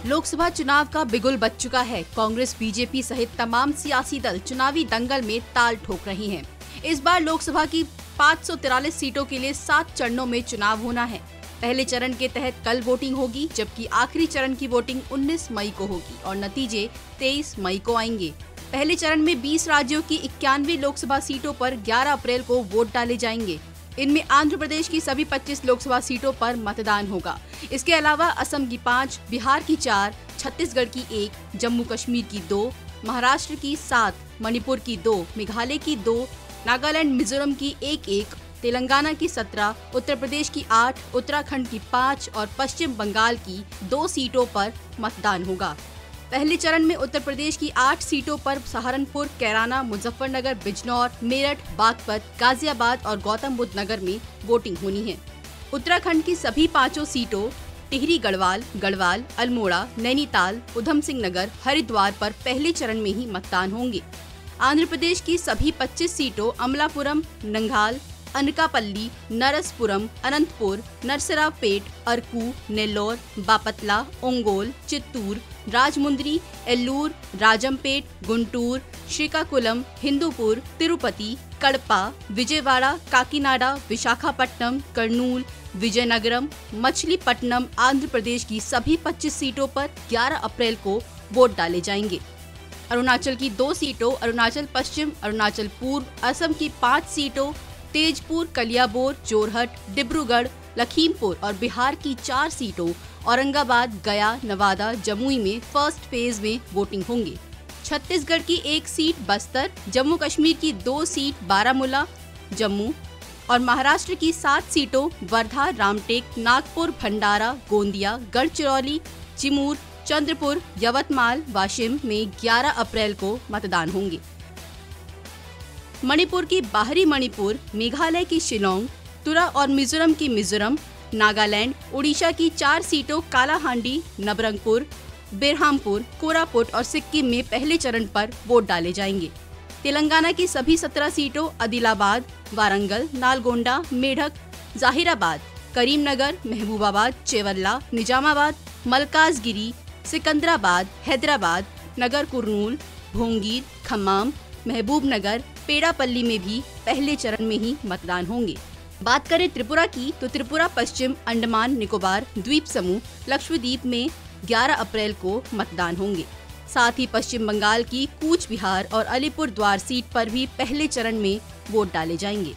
लोकसभा चुनाव का बिगुल बज चुका है। कांग्रेस, बीजेपी सहित तमाम सियासी दल चुनावी दंगल में ताल ठोक रही हैं। इस बार लोकसभा की 543 सीटों के लिए 7 चरणों में चुनाव होना है। पहले चरण के तहत कल वोटिंग होगी, जबकि आखिरी चरण की वोटिंग 19 मई को होगी और नतीजे 23 मई को आएंगे। पहले चरण में 20 राज्यों की 91 लोकसभा सीटों पर 11 अप्रैल को वोट डाले जाएंगे। इनमें आंध्र प्रदेश की सभी 25 लोकसभा सीटों पर मतदान होगा। इसके अलावा असम की 5, बिहार की 4, छत्तीसगढ़ की 1, जम्मू कश्मीर की 2, महाराष्ट्र की 7, मणिपुर की 2, मेघालय की 2, नागालैंड मिजोरम की 1, तेलंगाना की 17, उत्तर प्रदेश की 8, उत्तराखंड की 5 और पश्चिम बंगाल की 2 सीटों पर मतदान होगा। पहले चरण में उत्तर प्रदेश की 8 सीटों पर सहारनपुर, कैराना, मुजफ्फरनगर, बिजनौर, मेरठ, बागपत, गाजियाबाद और गौतम बुद्ध नगर में वोटिंग होनी है। उत्तराखंड की सभी 5 सीटों टिहरी, गढ़वाल, अल्मोड़ा, नैनीताल, उधम सिंह नगर, हरिद्वार पर पहले चरण में ही मतदान होंगे। आंध्र प्रदेश की सभी 25 सीटों अमलापुरम, नंगाल, अनकापल्ली, नरसपुरम, अनंतपुर, नरसरावपेट, अरकू, नेल्लोर, बापतला, ओंगोल, चित्तूर, राजमुंद्री, एल्लूर, राजमपेट, गुंटूर, श्रीकाकुलम, हिंदूपुर, तिरुपति, कड़पा, विजयवाड़ा, काकीनाडा, विशाखापट्टनम, कर्नूल, विजयनगरम, मछलीपट्टनम आंध्र प्रदेश की सभी 25 सीटों पर 11 अप्रैल को वोट डाले जाएंगे। अरुणाचल की 2 सीटों अरुणाचल पश्चिम, अरुणाचल पूर्व, असम की 5 सीटों तेजपुर, कलियाबोर, जोरहट, डिब्रूगढ़, लखीमपुर और बिहार की 4 सीटों औरंगाबाद, गया, नवादा, जमुई में फर्स्ट फेज में वोटिंग होंगे। छत्तीसगढ़ की 1 सीट बस्तर, जम्मू कश्मीर की 2 सीट बारामूला, जम्मू और महाराष्ट्र की 7 सीटों वर्धा, रामटेक, नागपुर, भंडारा, गोंदिया, गढ़चिरौली, चिमूर, चंद्रपुर, यवतमाल, वाशिम में 11 अप्रैल को मतदान होंगे। मणिपुर की बाहरी मणिपुर, मेघालय की शिलोंग, तुरा और मिजोरम की मिजोरम, नागालैंड, उड़ीसा की 4 सीटों कालाहांडी, नबरंगपुर, बेरहामपुर, कोरापुट और सिक्किम में पहले चरण पर वोट डाले जाएंगे। तेलंगाना की सभी 17 सीटों आदिलाबाद, वारंगल, नालगोंडा, मेढक, जाहिराबाद, करीमनगर, महबूबाबाद, चेवल्ला, निजामाबाद, मलकाजगिरी, सिकंदराबाद, हैदराबाद, नगर कुर्नूल, भोंगीर, खम्माम, महबूबनगर, पेड़ापल्ली में भी पहले चरण में ही मतदान होंगे। बात करें त्रिपुरा की, तो त्रिपुरा पश्चिम, अंडमान निकोबार द्वीप समूह, लक्षद्वीप में 11 अप्रैल को मतदान होंगे। साथ ही पश्चिम बंगाल की कूच बिहार और अलीपुर द्वार सीट पर भी पहले चरण में वोट डाले जाएंगे।